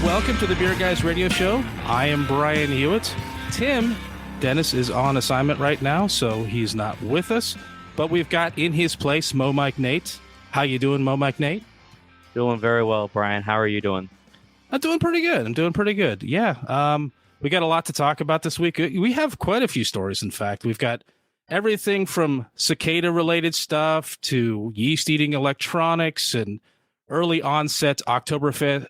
welcome to the Beer Guys Radio Show. I am Brian Hewitt. Dennis is on assignment right now, so he's not with us. But we've got in his place Mo Mike Nate. How you doing, Mo Mike Nate? Doing very well, Brian. How are you doing? I'm doing pretty good. Yeah. We got a lot to talk about this week. We have quite a few stories, in fact. We've got everything from cicada-related stuff to yeast-eating electronics and early onset Oktoberfest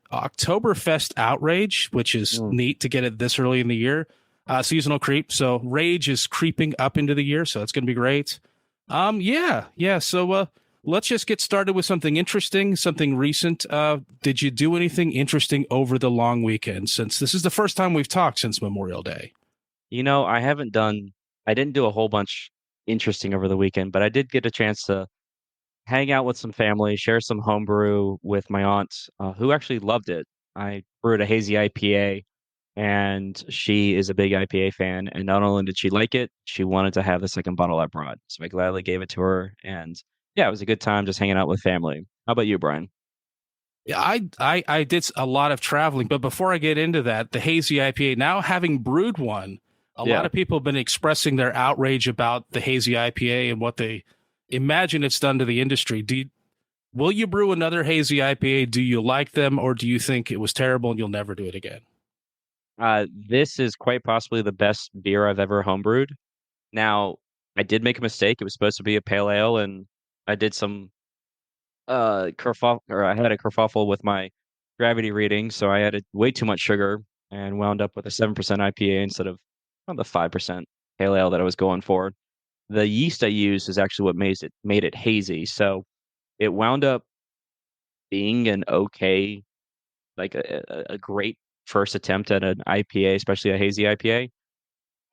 outrage, which is neat to get it this early in the year. Seasonal creep. So rage is creeping up into the year, so it's going to be great. So let's just get started with something interesting, something recent. Did you do anything interesting over the long weekend, since this is the first time we've talked since Memorial Day? You know, I didn't do a whole bunch interesting over the weekend, but I did get a chance to hang out with some family, share some homebrew with my aunt, who actually loved it. I brewed a hazy IPA, and she is a big IPA fan. And not only did she like it, she wanted to have the second bottle I brought. So I gladly gave it to her. And yeah, it was a good time just hanging out with family. How about you, Brian? Yeah, I did a lot of traveling, but before I get into that, the hazy IPA, now having brewed one, a lot of people have been expressing their outrage about the hazy IPA and what they imagine it's done to the industry. Will you brew another hazy IPA? Do you like them, or do you think it was terrible and you'll never do it again? This is quite possibly the best beer I've ever homebrewed. Now, I did make a mistake. It was supposed to be a pale ale, and I did some kerfuffle, or I had a kerfuffle with my gravity reading, so I added way too much sugar and wound up with a 7% IPA instead of the 5% pale ale that I was going for. The yeast I used is actually what made it hazy, so it wound up being an okay, like a great first attempt at an IPA, especially a hazy IPA.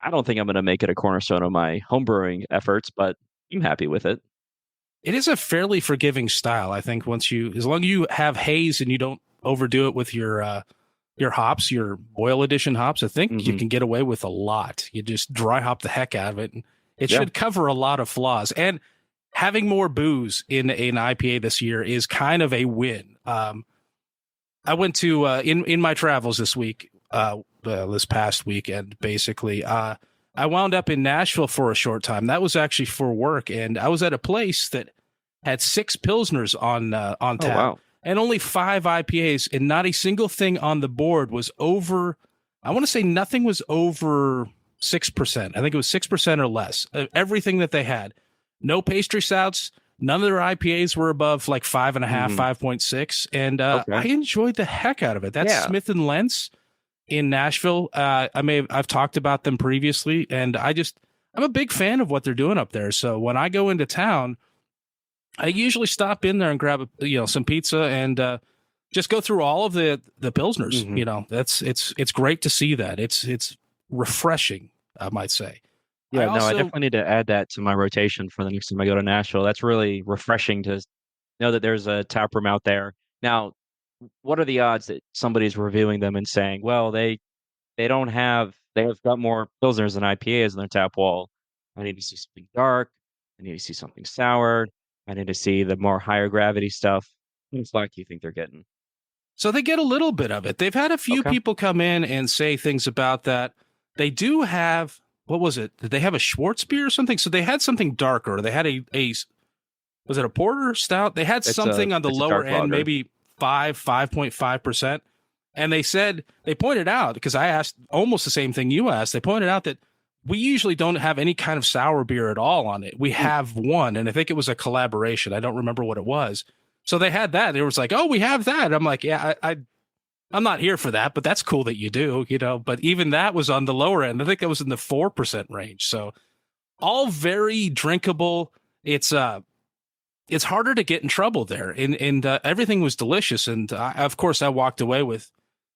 I don't think I'm going to make it a cornerstone of my homebrewing efforts, but I'm happy with it. It is a fairly forgiving style, I think. As long as you have haze and you don't overdo it with your hops, your boil edition hops, I think you can get away with a lot. You just dry hop the heck out of it, and it should cover a lot of flaws. And having more booze in an IPA this year is kind of a win. I went to in my travels this week, this past weekend, basically. I wound up in Nashville for a short time. That was actually for work, and I was at a place that had 6 Pilsners on tap, wow. and only 5 IPAs, and not a single thing on the board was over. I want to say nothing was over 6%. I think it was 6% or less. Everything that they had, no pastry stouts. None of their IPAs were above like 5.5, 5.6, and I enjoyed the heck out of it. That's Smith and Lentz in Nashville. I've talked about them previously, and I'm a big fan of what they're doing up there. So when I go into town, I usually stop in there and grab some pizza and just go through all of the Pilsners. It's great to see that. It's refreshing, I might say. I definitely need to add that to my rotation for the next time I go to Nashville. That's really refreshing to know that there's a tap room out there. Now, what are the odds that somebody's reviewing them and saying, well, they have got more Pilsners than IPAs on their tap wall. I need to see something dark. I need to see something sour. I need to see the more higher gravity stuff. What flack do you think they're getting? So they get a little bit of it. They've had a few people come in and say things about that. They do have, what was it? Did they have a Schwartz beer or something? So they had something darker. They had a was it a porter stout? They had something on the lower end, maybe 5.5%. And they pointed out, because I asked almost the same thing you asked, they pointed out that we usually don't have any kind of sour beer at all on it. We have one, and I think it was a collaboration. I don't remember what it was. So they had that. It was like, oh, we have that. I'm like, yeah, I'm not here for that, but that's cool that you do, But even that was on the lower end. I think that was in the 4% range. So all very drinkable. It's harder to get in trouble there, and everything was delicious. And of course, I walked away with.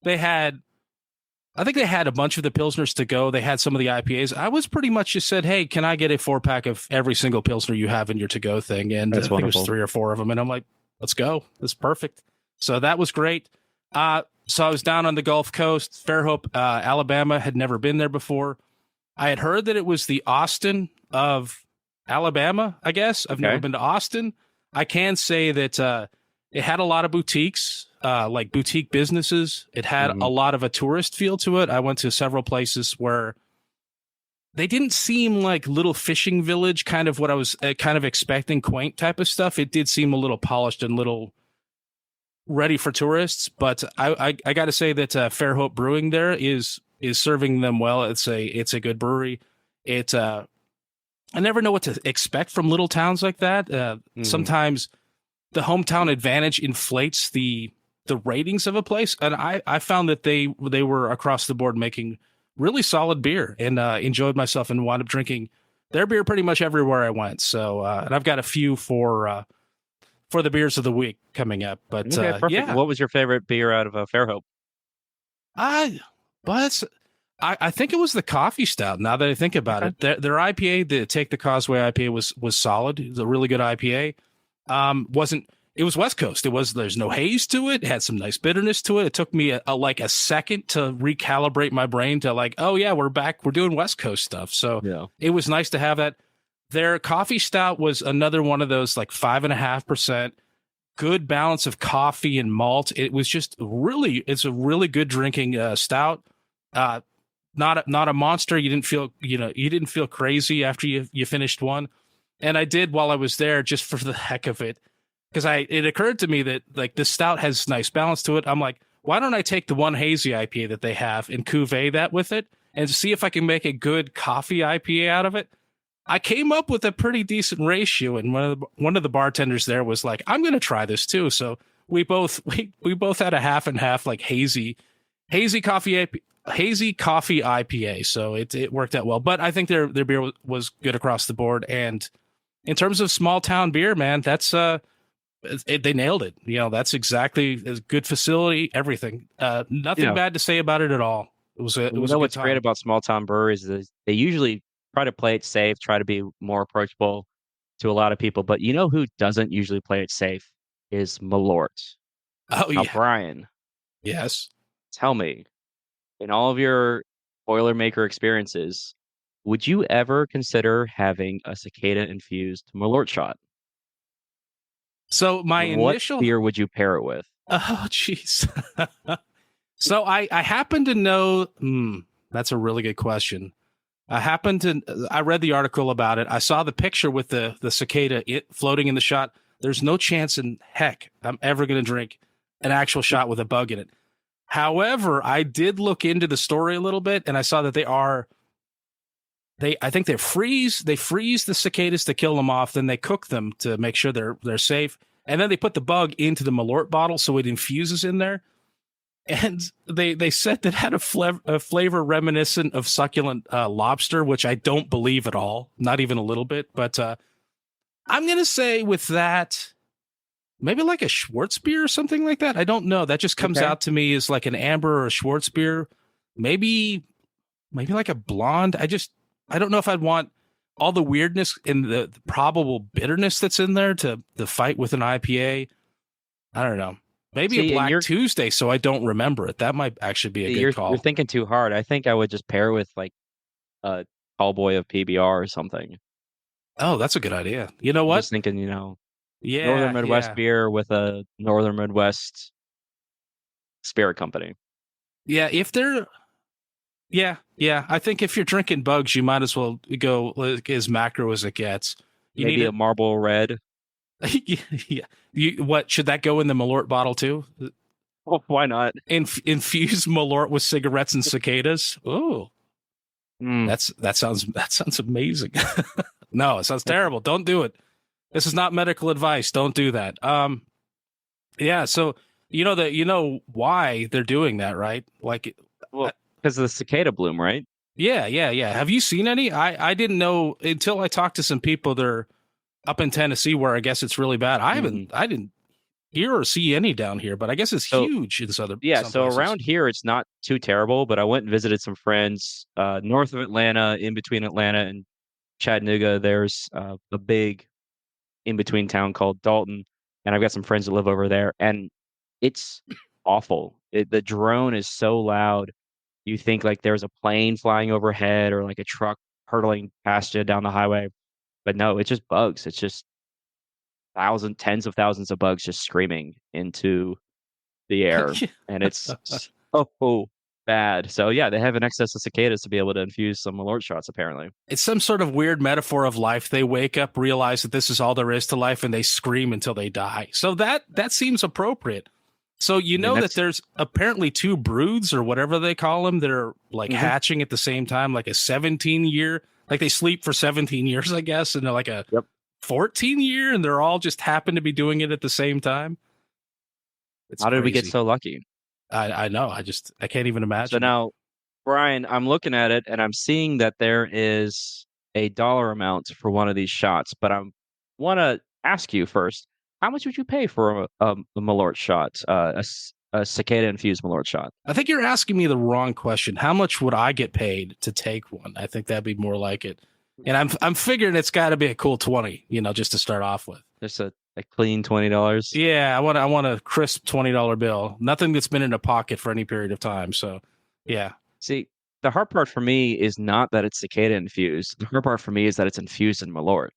I think they had a bunch of the Pilsners to go. They had some of the IPAs. I was pretty much just said, hey, can I get a 4-pack of every single Pilsner you have in your to-go thing? And I think it was 3 or 4 of them. And I'm like, let's go. That's perfect. So that was great. So I was down on the Gulf Coast, Fairhope, Alabama. Had never been there before. I had heard that it was the Austin of Alabama, I guess. I've never been to Austin. I can say that it had a lot of boutiques. like boutique businesses. It had Hmm. a lot of a tourist feel to it. I went to several places where they didn't seem like little fishing village, kind of what I was kind of expecting, quaint type of stuff. It did seem a little polished and little ready for tourists. But I got to say that Fairhope Brewing there is serving them well. It's a good brewery. It I never know what to expect from little towns like that. Hmm. Sometimes the hometown advantage inflates the ratings of a place, and I found that they were across the board making really solid beer, and enjoyed myself and wound up drinking their beer pretty much everywhere I went. So and I've got a few for the beers of the week coming up. But Okay, perfect. yeah, What was your favorite beer out of Fairhope? I but I think it was the coffee stout. Now that I think about Okay. it, their IPA, the Take the Causeway IPA, was solid. It was a really good IPA. Wasn't It was West Coast. There's no haze to it. It had some nice bitterness to it. It took me like a second to recalibrate my brain to like, oh yeah, we're back. We're doing West Coast stuff. So Yeah. it was nice to have that. Their coffee stout was another one of those like 5.5%, good balance of coffee and malt. It's a really good drinking stout. Uh, not a monster. You didn't feel crazy after you finished one. And I did while I was there just for the heck of it, because it occurred to me that like this stout has nice balance to it. I'm like, why don't I take the one hazy IPA that they have and cuvee that with it and see if I can make a good coffee IPA out of it? I came up with a pretty decent ratio, and one of the bartenders there was like, "I'm going to try this too." So we both had a half and half like hazy hazy coffee IPA. So it worked out well. But I think their beer was good across the board. And in terms of small town beer, man, that's they nailed it. That's exactly a good facility, everything. Nothing Yeah. bad to say about it at all. It You was a know good what's great time. about small town breweries is they usually try to play it safe, try to be more approachable to a lot of people. But you know who doesn't usually play it safe is Malort. Oh Now, yeah, Brian, yes. tell me, in all of your Boilermaker experiences, would you ever consider having a cicada infused Malort shot? So my And what initial beer would you pair it with? Oh, jeez. So I happen to know. That's a really good question. I read the article about it. I saw the picture with the cicada floating in the shot. There's no chance in heck I'm ever going to drink an actual shot with a bug in it. However, I did look into the story a little bit, and I saw that I think they freeze the cicadas to kill them off, then they cook them to make sure they're safe, and then they put the bug into the Malort bottle so it infuses in there. And they said that had a flavor reminiscent of succulent lobster, which I don't believe at all, not even a little bit. But I'm gonna say with that, maybe like a Schwarzbier or something like that. I don't know. That just comes Okay. out to me as like an amber or a Schwarzbier. Maybe like a blonde. I don't know if I'd want all the weirdness and the probable bitterness that's in there to fight with an IPA. I don't know. Maybe a See, and Black Tuesday, so I don't remember it. That might actually be a good you're call. thinking too hard. I think I would just pair with like a tall boy of PBR or something. Oh, that's a good idea. You know I'm what? just thinking, Northern Yeah, Midwest yeah, beer with a Northern Midwest spirit company. yeah. Yeah. I think if you're drinking bugs, you might as well go like, as macro as it gets. You need Maybe a it. Marble Red. Yeah. What should that go in the Malort bottle too? Oh, why not? Infuse Malort with cigarettes and cicadas. Oh, Mm. that sounds amazing. No, it sounds terrible. Don't do it. This is not medical advice. Don't do that. Yeah. So you know why they're doing that, right? Like, Well, because of the cicada bloom, right? yeah. Have you seen any? I didn't know until I talked to some people. They're up in Tennessee, where I guess it's really bad. Hmm. I didn't hear or see any down here, but I guess it's So huge in yeah, some so places. around here it's not too terrible, but I went and visited some friends north of Atlanta, in between Atlanta and Chattanooga. There's a big in between town called Dalton, and I've got some friends that live over there, and it's awful. The drone is so loud. You think like there's a plane flying overhead or like a truck hurtling past you down the highway, but no, it's just bugs. It's just tens of thousands of bugs just screaming into the air, and it's so bad. So yeah, they have an excess of cicadas to be able to infuse some Malort shots, apparently. It's some sort of weird metaphor of life. They wake up, realize that this is all there is to life, and they scream until they die. So that seems appropriate. So that there's apparently 2 broods or whatever they call them that are like hatching at the same time, like a 17-year, like they sleep for 17 years, I guess, and they're like a 14-year, and they're all just happen to be doing it at the same time. How did we get so lucky? I know. I can't even imagine. So now, Brian, I'm looking at it and I'm seeing that there is a dollar amount for one of these shots, but I want to ask you first, how much would you pay for a Malort shot, a cicada infused Malort shot? I think you're asking me the wrong question. How much would I get paid to take one? I think that'd be more like it. And I'm figuring it's got to be a cool 20, just to start off with. Just a clean $20. Yeah, I want a crisp $20 bill. Nothing that's been in a pocket for any period of time. So, yeah. See, the hard part for me is not that it's cicada infused. The hard part for me is that it's infused in Malort.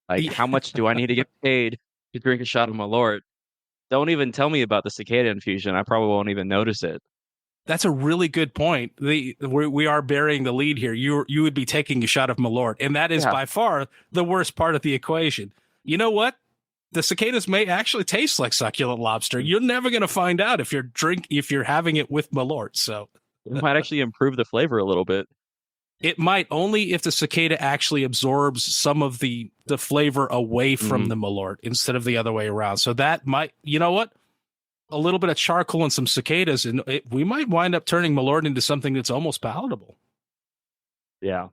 Like, how much do I need to get paid to drink a shot of Malort? Don't even tell me about the cicada infusion. I probably won't even notice it. That's a really good point. We are burying the lead here. You would be taking a shot of Malort, and that is by far the worst part of the equation. You know what? The cicadas may actually taste like succulent lobster. You're never going to find out if you're having it with Malort. So it might actually improve the flavor a little bit. It might, only if the cicada actually absorbs some of the flavor away from the Malort instead of the other way around. So that might, you know what? A little bit of charcoal and some cicadas, and we might wind up turning Malort into something that's almost palatable. Yeah.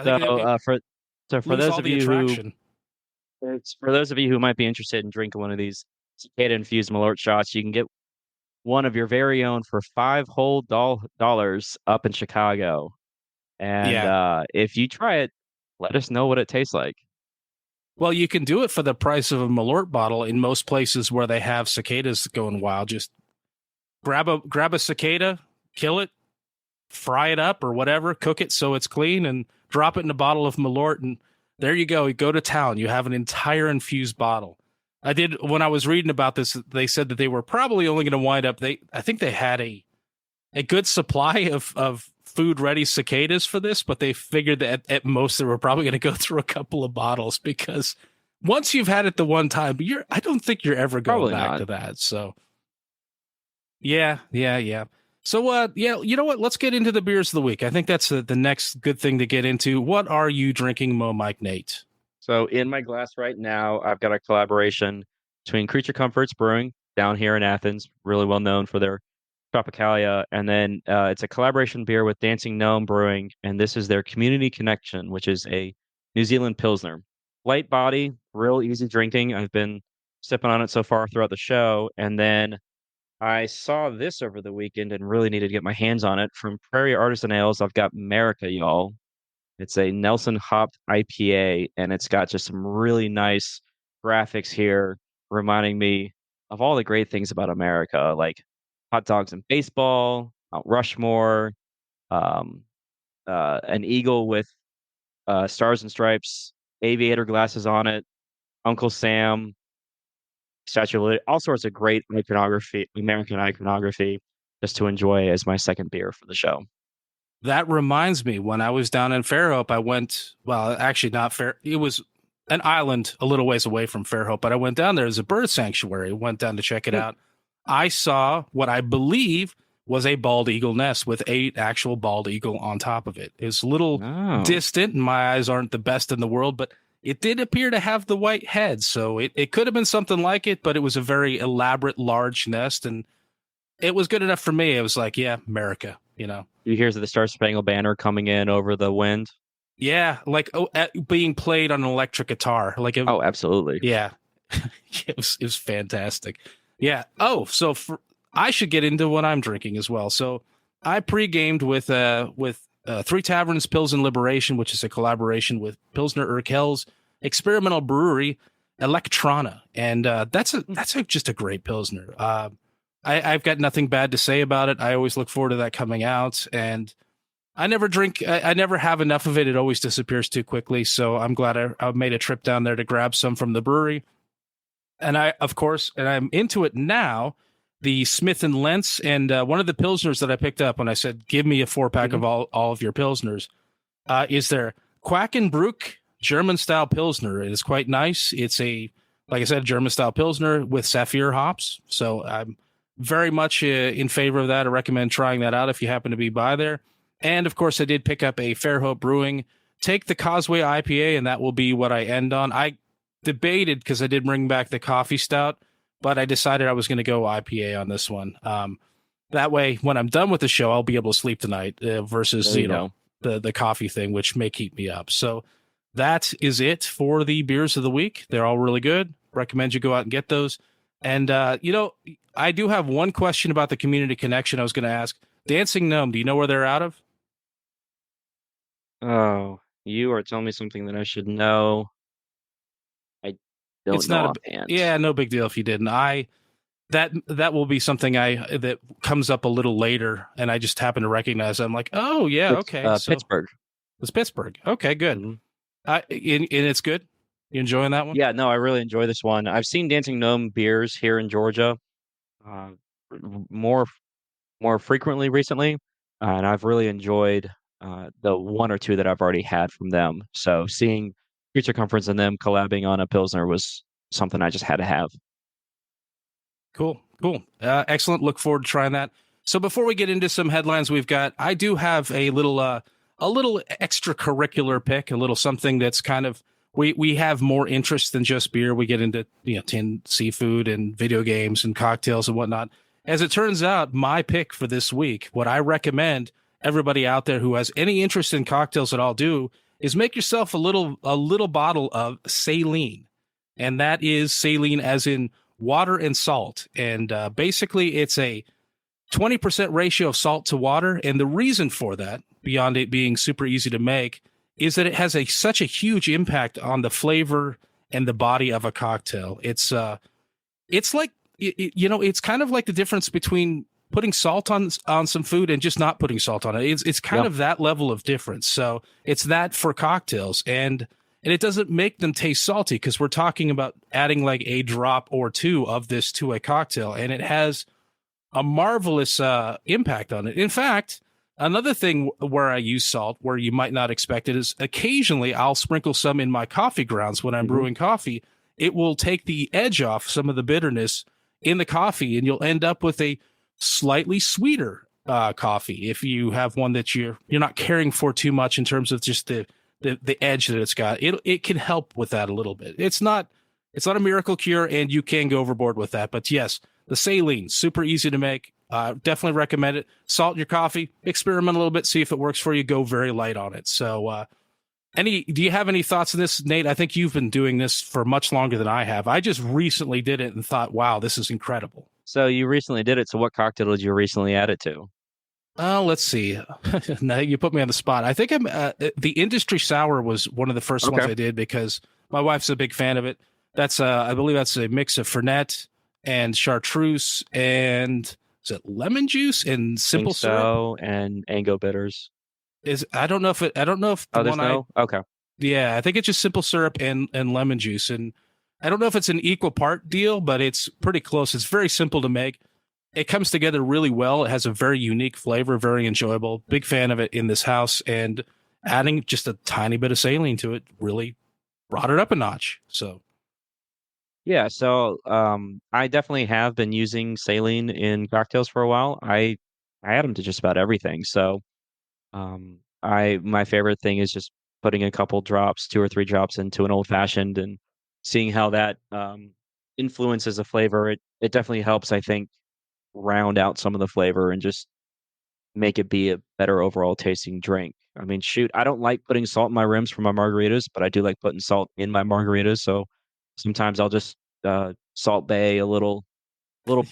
So for those of you who might be interested in drinking one of these cicada infused Malort shots, you can get one of your very own for $5 whole dollars up in Chicago. And if you try it, let us know what it tastes like. Well, you can do it for the price of a Malort bottle in most places where they have cicadas going wild. Just grab a cicada, kill it, fry it up or whatever, cook it so it's clean, and drop it in a bottle of Malort, and there you go. You go to town. You have an entire infused bottle. When I was reading about this, they said that they were probably only going to wind up. I think they had a good supply of food ready cicadas for this, but they figured that at most they were probably going to go through a couple of bottles, because once you've had it the one time, I don't think you're ever going back to that. So yeah. So you know what? Let's get into the beers of the week. I think that's the next good thing to get into. What are you drinking, Mo Mike Nate? So in my glass right now, I've got a collaboration between Creature Comforts Brewing down here in Athens, really well known for their Tropicalia, and then it's a collaboration beer with Dancing Gnome Brewing, and this is their Community Connection, which is a New Zealand Pilsner. Light body, real easy drinking. I've been sipping on it so far throughout the show, and then I saw this over the weekend and really needed to get my hands on it. From Prairie Artisan Ales, I've got America, y'all. It's a Nelson hopped IPA, and it's got just some really nice graphics here, reminding me of all the great things about America, like hot dogs and baseball, Mount Rushmore, an eagle with stars and stripes, aviator glasses on it, Uncle Sam, Statue of Liberty, all sorts of great iconography, American iconography, just to enjoy as my second beer for the show. That reminds me, when I was down in Fairhope, I went, well, actually not Fair. It was an island a little ways away from Fairhope, but I went down there as a bird sanctuary, went down to check it out. I saw what I believe was a bald eagle nest with 8 actual bald eagle on top of it. It's a little distant, and my eyes aren't the best in the world, but it did appear to have the white head. So it could have been something like it, but it was a very elaborate, large nest, and it was good enough for me. It was like, yeah, America, you know. You hear the Star Spangled Banner coming in over the wind? Yeah, like being played on an electric guitar. Absolutely. Yeah, it was fantastic. Yeah. Oh, so I should get into what I'm drinking as well. So I pre-gamed with Three Taverns Pilsen Liberation, which is a collaboration with Pilsner Urquell's experimental brewery Electrona, and that's just a great Pilsner. I've got nothing bad to say about it. I always look forward to that coming out, and I never have enough of it. It always disappears too quickly. So I'm glad I made a trip down there to grab some from the brewery. And I'm into it now the Smith and Lentz, and one of the pilsners that I picked up when I said, "Give me a 4-pack of all of your pilsners," is their Quackenbruch German style pilsner. It is quite nice. It's like I said, German style pilsner with Saphir hops. So I'm very much in favor of that. I recommend trying that out if you happen to be by there. And of course, I did pick up a Fairhope Brewing. Take the Causeway IPA, and that will be what I end on. I debated because I did bring back the coffee stout, but I decided I was going to go IPA on this one. That way, when I'm done with the show, I'll be able to sleep tonight versus the coffee thing, which may keep me up. So that is it for the beers of the week. They're all really good. Recommend you go out and get those. And I do have one question about the community connection I was going to ask. Dancing Gnome, do you know where they're out of? Oh, you are telling me something that I should know. I don't It's know not offhand. yeah, no big deal if you didn't. That will be something that comes up a little later, and I just happen to recognize it. I'm like, oh yeah, okay. So Pittsburgh. It's Pittsburgh. Okay, good. Mm-hmm. And it's good. You enjoying that one? Yeah, no, I really enjoy this one. I've seen Dancing Gnome beers here in Georgia uh, more frequently recently, and I've really enjoyed the one or two that I've already had from them. So seeing Future Conference and them collabing on a Pilsner was something I just had to have. Cool. Excellent. Look forward to trying that. So before we get into some headlines, I do have a little extracurricular pick, a little something that's kind of, we have more interest than just beer. We get into, tinned seafood and video games and cocktails and whatnot. As it turns out, my pick for this week, what I recommend everybody out there who has any interest in cocktails at all do is make yourself a little bottle of saline. And that is saline as in water and salt. And basically it's a 20% ratio of salt to water. And the reason for that, beyond it being super easy to make, is that it has such a huge impact on the flavor and the body of a cocktail. It's like, it's kind of like the difference between putting salt on some food and just not putting salt on it. It's kind of that level of difference. So it's that for cocktails, and it doesn't make them taste salty because we're talking about adding like a drop or two of this to a cocktail, and it has a marvelous impact on it. In fact, another thing where I use salt, where you might not expect it, is occasionally I'll sprinkle some in my coffee grounds when I'm brewing coffee. It will take the edge off some of the bitterness in the coffee, and you'll end up with a slightly sweeter coffee if you have one that you're not caring for too much in terms of just the edge that it's got. It can help with that a little bit. It's not a miracle cure, and you can go overboard with that. But yes, the saline, super easy to make. Definitely recommend it. Salt your coffee, experiment a little bit, see if it works for you. Go very light on it. So, do you have any thoughts on this, Nate? I think you've been doing this for much longer than I have. I just recently did it and thought, wow, this is incredible. So you recently did it. So what cocktail did you recently add it to? Let's see. Now you put me on the spot. I think the Industry Sour was one of the first ones I did because my wife's a big fan of it. That's I believe that's a mix of Fernet and chartreuse and is it lemon juice and simple syrup and Ango bitters. I don't know if okay. Yeah, I think it's just simple syrup and lemon juice, and I don't know if it's an equal part deal, but it's pretty close. It's very simple to make. It comes together really well. It has a very unique flavor, very enjoyable. Big fan of it in this house, and adding just a tiny bit of saline to it really brought it up a notch. So yeah, so I definitely have been using saline in cocktails for a while. I add them to just about everything. So my favorite thing is just putting a couple drops, 2 or 3 drops into an old fashioned and seeing how that influences the flavor. It definitely helps, I think, round out some of the flavor and just make it be a better overall tasting drink. I mean, shoot, I don't like putting salt in my rims for my margaritas, but I do like putting salt in my margaritas. So sometimes I'll just salt bay a little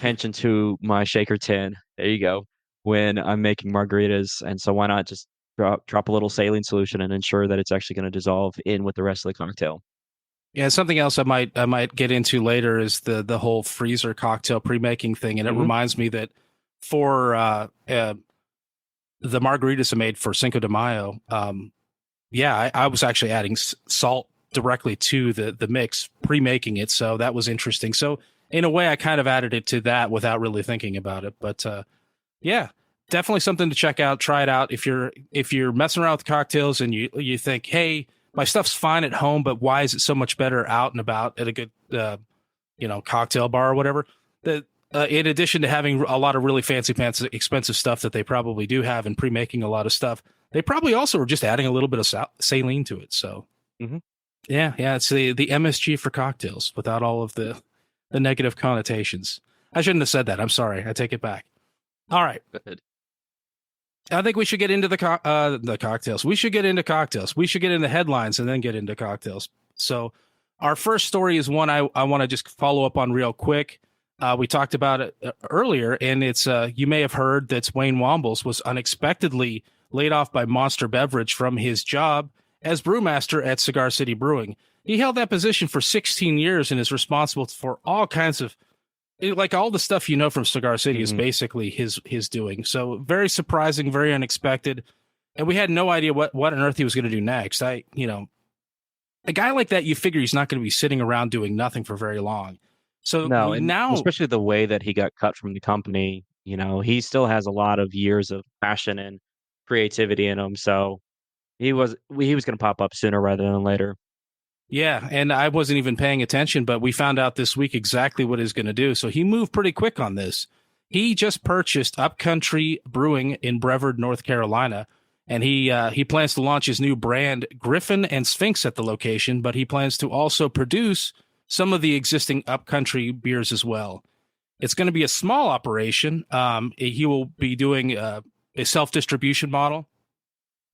pinch into my shaker tin. There you go. When I'm making margaritas, and so why not just drop a little saline solution and ensure that it's actually going to dissolve in with the rest of the cocktail. Yeah, something else I might get into later is the whole freezer cocktail pre-making thing, and it reminds me that for the margaritas I made for Cinco de Mayo, I was actually adding salt directly to the mix, pre-making it, so that was interesting. So in a way, I kind of added it to that without really thinking about it. But yeah, definitely something to check out. Try it out if you're messing around with cocktails and you think, hey, my stuff's fine at home, but why is it so much better out and about at a good cocktail bar or whatever? That in addition to having a lot of really fancy expensive stuff that they probably do have and pre-making a lot of stuff, they probably also are just adding a little bit of saline to it. So yeah, it's the MSG for cocktails without all of the negative connotations. I shouldn't have said that. I'm sorry. I take it back. All right. Good. I think we should get into the cocktails. We should get into cocktails. We should get into headlines and then get into cocktails. So our first story is one I want to just follow up on real quick. We talked about it earlier, and it's you may have heard that Wayne Wambles was unexpectedly laid off by Monster Beverage from his job as brewmaster at Cigar City Brewing. He held that position for 16 years and is responsible for all kinds of, like, all the stuff you know from Cigar City is basically his doing. So very surprising, very unexpected, and we had no idea what on earth he was going to do next. A guy like that, you figure he's not going to be sitting around doing nothing for very long. So No, and now, especially the way that he got cut from the company, he still has a lot of years of passion and creativity in him. So he was going to pop up sooner rather than later. yeah, and I wasn't even paying attention, but we found out this week exactly what he's going to do. So he moved pretty quick on this. He just purchased UpCountry Brewing in Brevard, North Carolina, and he plans to launch his new brand, Griffin and Sphinx, at the location, but he plans to also produce some of the existing UpCountry beers as well. It's going to be a small operation. He will be doing a self-distribution model.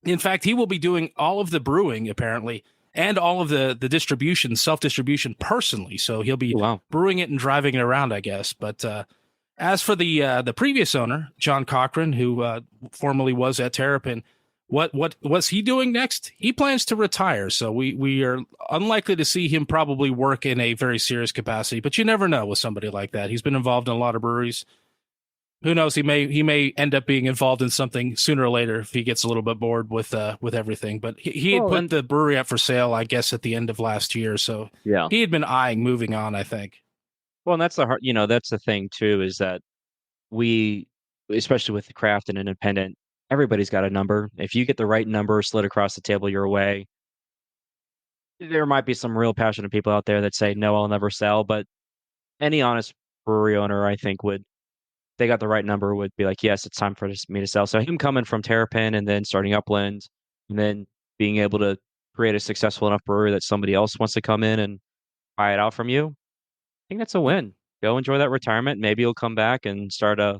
In fact, he will be doing all of the brewing, apparently, and all of the distribution, self-distribution personally. So he'll be brewing it and driving it around, I guess. But as for the previous owner, John Cochran, who formerly was at Terrapin, what's he doing next? He plans to retire. So we are unlikely to see him probably work in a very serious capacity. But you never know with somebody like that. He's been involved in a lot of breweries. Who knows? He may end up being involved in something sooner or later if he gets a little bit bored with everything. But he had put the brewery up for sale, I guess, at the end of last year. So he had been eyeing moving on, I think. Well, and that's that's the thing too, is that we, especially with the craft and independent, everybody's got a number. If you get the right number slid across the table your way, there might be some real passionate people out there that say, no, I'll never sell. But any honest brewery owner, I think, they got the right number, would be like, yes, it's time for me to sell. So him coming from Terrapin and then starting Upland and then being able to create a successful enough brewery that somebody else wants to come in and buy it out from you, I think that's a win. Go enjoy that retirement. Maybe you'll come back and start a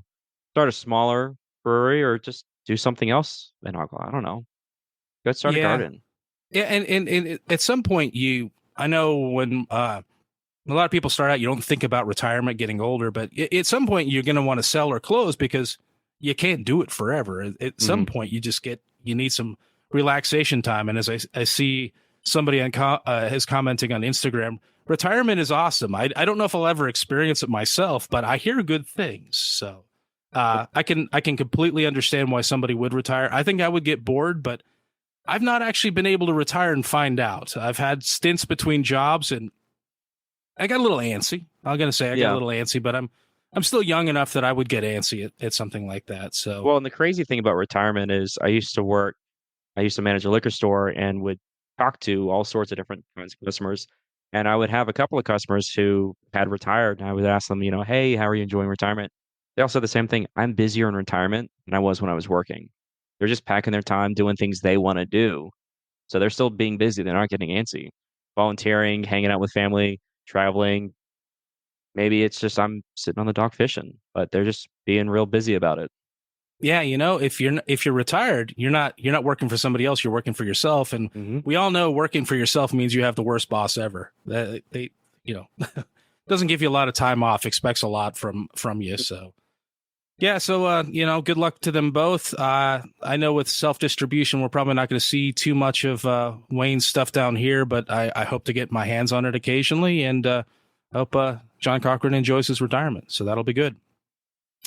smaller brewery or just do something else in alcohol. I don't know. Go start a garden. Yeah, and at some point I know when a lot of people start out, you don't think about retirement, getting older, but at some point you're going to want to sell or close because you can't do it forever. At some point you need some relaxation time. And as I see somebody is commenting on Instagram, retirement is awesome. I don't know if I'll ever experience it myself, but I hear good things. So I can completely understand why somebody would retire. I think I would get bored, but I've not actually been able to retire and find out. I've had stints between jobs and I got a little antsy. I'm going to say I got a little antsy, but I'm still young enough that I would get antsy at something like that. So, well, and the crazy thing about retirement is I used to manage a liquor store and would talk to all sorts of different kinds of customers. And I would have a couple of customers who had retired, and I would ask them, hey, how are you enjoying retirement? They all said the same thing. I'm busier in retirement than I was when I was working. They're just packing their time doing things they want to do. So they're still being busy. They're not getting antsy. Volunteering, hanging out with family, traveling. Maybe it's just I'm sitting on the dock fishing, but they're just being real busy about it. Yeah, if you're retired, you're not working for somebody else. You're working for yourself, and we all know working for yourself means you have the worst boss ever. They doesn't give you a lot of time off. Expects a lot from you. So yeah, so good luck to them both. I know with self-distribution, we're probably not going to see too much of Wayne's stuff down here, but I hope to get my hands on it occasionally, and hope John Cochran enjoys his retirement. So that'll be good.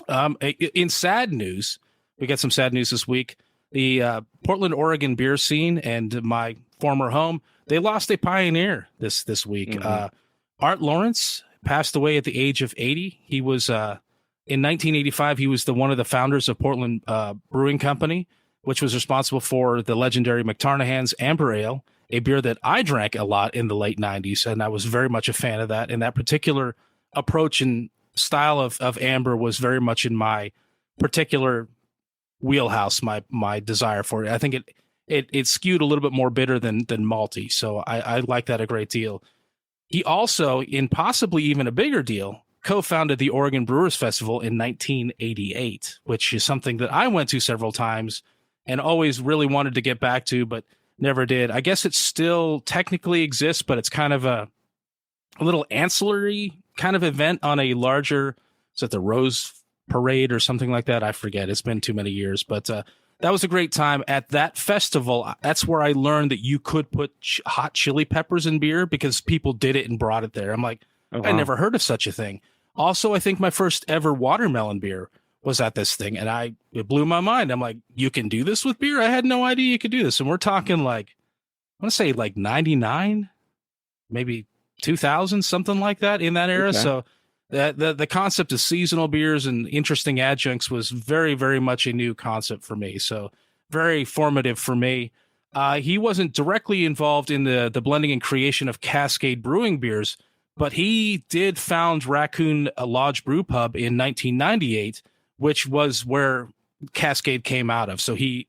In sad news, we got some sad news this week. The Portland, Oregon beer scene and my former home, they lost a pioneer this week. Art Larrance passed away at the age of 80. He was in 1985. He was one of the founders of Portland Brewing Company, which was responsible for the legendary McTarnahan's Amber Ale, a beer that I drank a lot in the late 90s, and I was very much a fan of that. And that particular approach and style of amber was very much in my particular wheelhouse, my desire for it. I think it skewed a little bit more bitter than malty, so I like that a great deal. He also, in possibly even a bigger deal, co-founded the Oregon Brewers Festival in 1988, which is something that I went to several times and always really wanted to get back to, but never did. I guess it still technically exists, but it's kind of a little ancillary kind of event on a larger, is it the Rose Parade or something like that? I forget. It's been too many years, but that was a great time at that festival. That's where I learned that you could put hot chili peppers in beer because people did it and brought it there. I'm like, oh, wow. I never heard of such a thing. Also, I think my first ever watermelon beer was at this thing, and it blew my mind. I'm like, you can do this with beer? I had no idea you could do this. And we're talking like, I want to say like 99, maybe 2000, something like that in that era. Okay. So the concept of seasonal beers and interesting adjuncts was very, very much a new concept for me. So very formative for me. He wasn't directly involved in the blending and creation of Cascade Brewing beers, but he did found Raccoon Lodge Brew Pub in 1998, which was where Cascade came out of. So he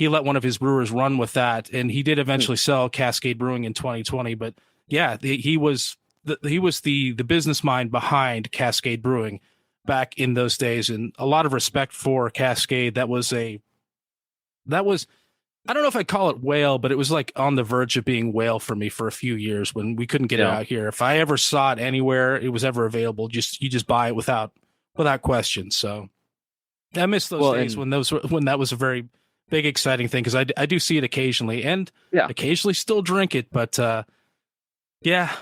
let one of his brewers run with that, and he did eventually sell Cascade Brewing in 2020. But yeah, he was the business mind behind Cascade Brewing back in those days, and a lot of respect for Cascade. That was I don't know if I'd call it whale, but it was like on the verge of being whale for me for a few years when we couldn't get it out here. If I ever saw it anywhere, it was ever available, you just buy it without question. So I miss those days when that was a very big, exciting thing, because I do see it occasionally and occasionally still drink it. But yeah,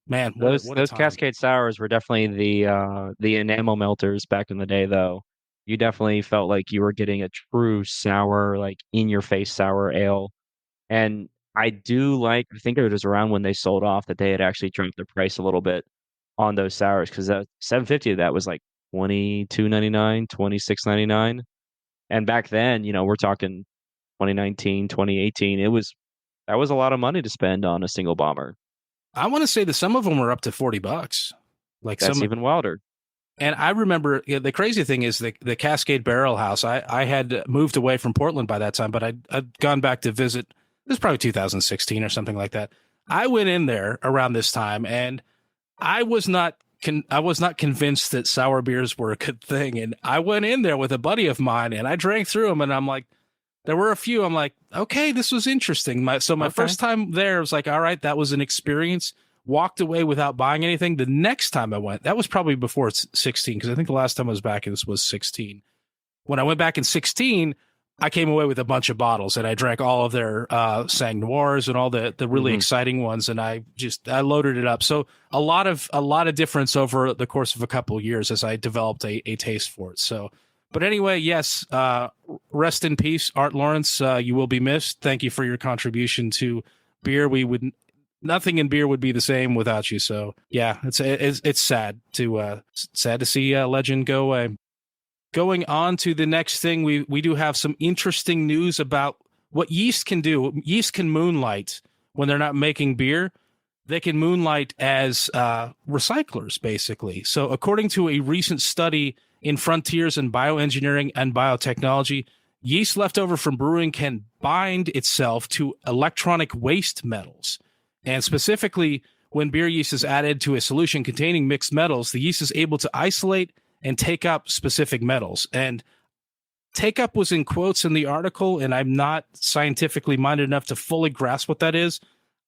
man, those Cascade sours were definitely the enamel melters back in the day, though. You definitely felt like you were getting a true sour, like in your face sour ale. And I think it was around when they sold off that they had actually dropped the price a little bit on those sours, because $7.50 of that was like $22.99, $26.99. And back then, we're talking 2019, 2018, that was a lot of money to spend on a single bomber. I want to say that some of them were up to $40. Like that's even wilder. And I remember the crazy thing is the Cascade Barrel House. I had moved away from Portland by that time, but I'd gone back to visit. This was probably 2016 or something like that. I went in there around this time, and I was not convinced that sour beers were a good thing. And I went in there with a buddy of mine, and I drank through them, and I'm like, there were a few. I'm like, okay, this was interesting. My first time there, I was like, all right, that was an experience. Walked away without buying anything. The next time I went, that was probably before it's 16, because I think the last time I was back, this was 16. When I went back in 16, I came away with a bunch of bottles, and I drank all of their Sang Noirs and all the really exciting ones, and I loaded it up. So a lot of difference over the course of a couple of years as I developed a taste for it. So, but anyway, yes, rest in peace, Art Larrance. You will be missed. Thank you for your contribution to beer. Nothing in beer would be the same without you. So yeah, it's sad to see a legend go away. Going on to the next thing, we do have some interesting news about what yeast can do. Yeast can moonlight when they're not making beer. They can moonlight as recyclers, basically. So according to a recent study in Frontiers in Bioengineering and Biotechnology, yeast left over from brewing can bind itself to electronic waste metals. And specifically, when beer yeast is added to a solution containing mixed metals, the yeast is able to isolate and take up specific metals. And take up was in quotes in the article, and I'm not scientifically minded enough to fully grasp what that is.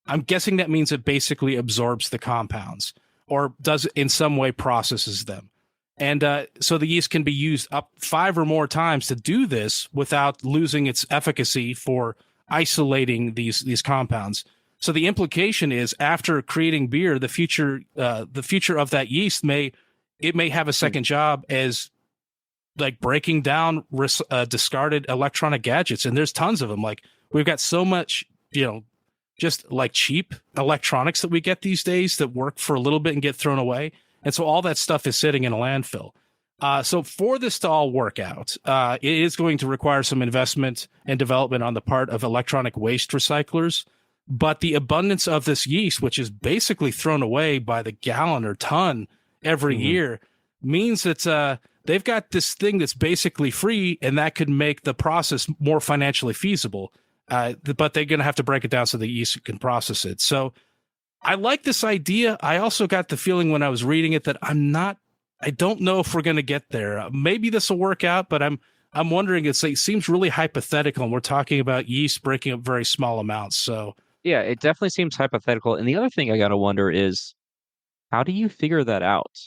I'm guessing that means it basically absorbs the compounds or does in some way processes them. And so the yeast can be used up 5 or more times to do this without losing its efficacy for isolating these compounds. So the implication is, after creating beer, the future of that yeast may have a second job as like breaking down discarded electronic gadgets, and there's tons of them. Like we've got so much just like cheap electronics that we get these days that work for a little bit and get thrown away. And so all that stuff is sitting in a landfill. So for this to all work out, it is going to require some investment and development on the part of electronic waste recyclers. But the abundance of this yeast, which is basically thrown away by the gallon or ton every year, means that they've got this thing that's basically free, and that could make the process more financially feasible. But they're going to have to break it down so the yeast can process it. So I like this idea. I also got the feeling when I was reading it that I don't know if we're going to get there. Maybe this will work out, but I'm wondering. It seems really hypothetical, and we're talking about yeast breaking up very small amounts. So Yeah, it definitely seems hypothetical. And the other thing I gotta wonder is, how do you figure that out?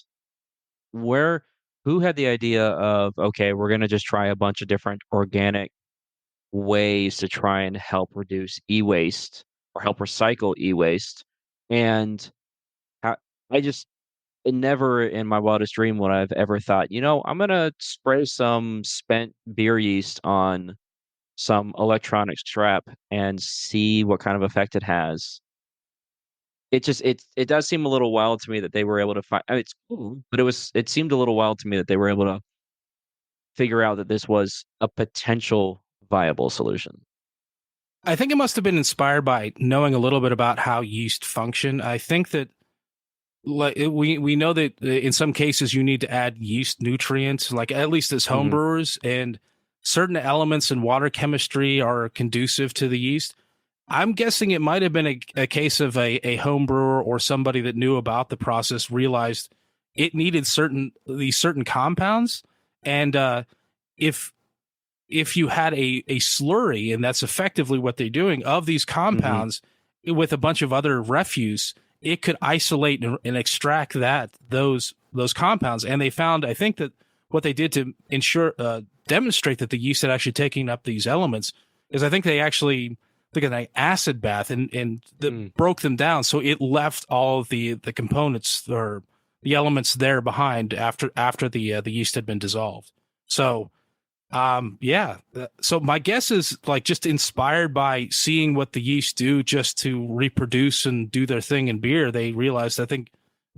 Where who had the idea of, okay, we're gonna just try a bunch of different organic ways to try and help reduce e-waste or help recycle e-waste? And how, I just never in my wildest dream would I've ever thought, I'm gonna spray some spent beer yeast on some electronic strap and see what kind of effect it has. It does seem a little wild to me that they were able to find. I mean, it's cool, but it seemed a little wild to me that they were able to figure out that this was a potential viable solution. I think it must have been inspired by knowing a little bit about how yeast function. I think that like we know that in some cases you need to add yeast nutrients, like at least as home Mhm, brewers, and certain elements in water chemistry are conducive to the yeast. I'm guessing it might have been a case of a home brewer or somebody that knew about the process realized it needed these certain compounds, and if you had a slurry, and that's effectively what they're doing of these mhm, compounds with a bunch of other refuse, it could isolate and extract those compounds. And they found, I think that what they did to demonstrate that the yeast had actually taken up these elements is I think they actually took an acid bath and mm. broke them down, so it left all of the components or the elements there behind after the yeast had been dissolved. So yeah. So my guess is like just inspired by seeing what the yeast do just to reproduce and do their thing in beer. They realized, I think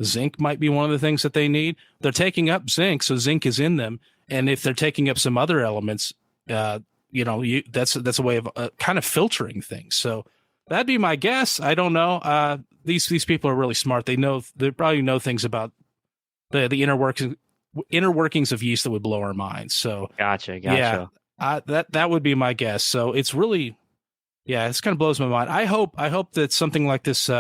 zinc might be one of the things that they need. They're taking up zinc, so zinc is in them. And if they're taking up some other elements, that's a way of kind of filtering things. So that'd be my guess. I don't know. These people are really smart. They probably know things about the inner workings of yeast that would blow our minds. So Gotcha, yeah, gotcha. that would be my guess. So it's really, yeah, it's kind of blows my mind. I hope that something like this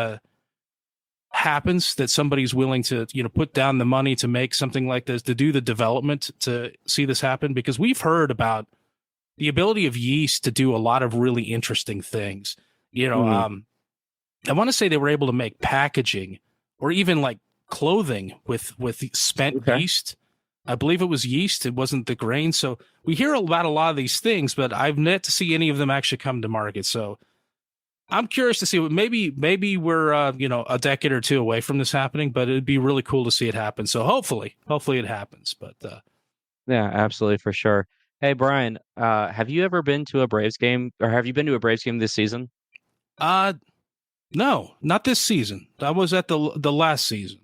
happens, that somebody's willing to put down the money to make something like this, to do the development to see this happen, because we've heard about the ability of yeast to do a lot of really interesting things. You know, Mhm, I want to say they were able to make packaging or even like clothing with spent okay. yeast. I believe it was yeast. It wasn't the grain. So we hear about a lot of these things, but I've yet to see any of them actually come to market. So I'm curious to see what maybe we're a decade or two away from this happening, but it'd be really cool to see it happen. So hopefully it happens. But Yeah, absolutely, for sure. Hey, Brian, have you ever been to a Braves game, or have you been to a Braves game this season? uh no, not this season. I was at the last season.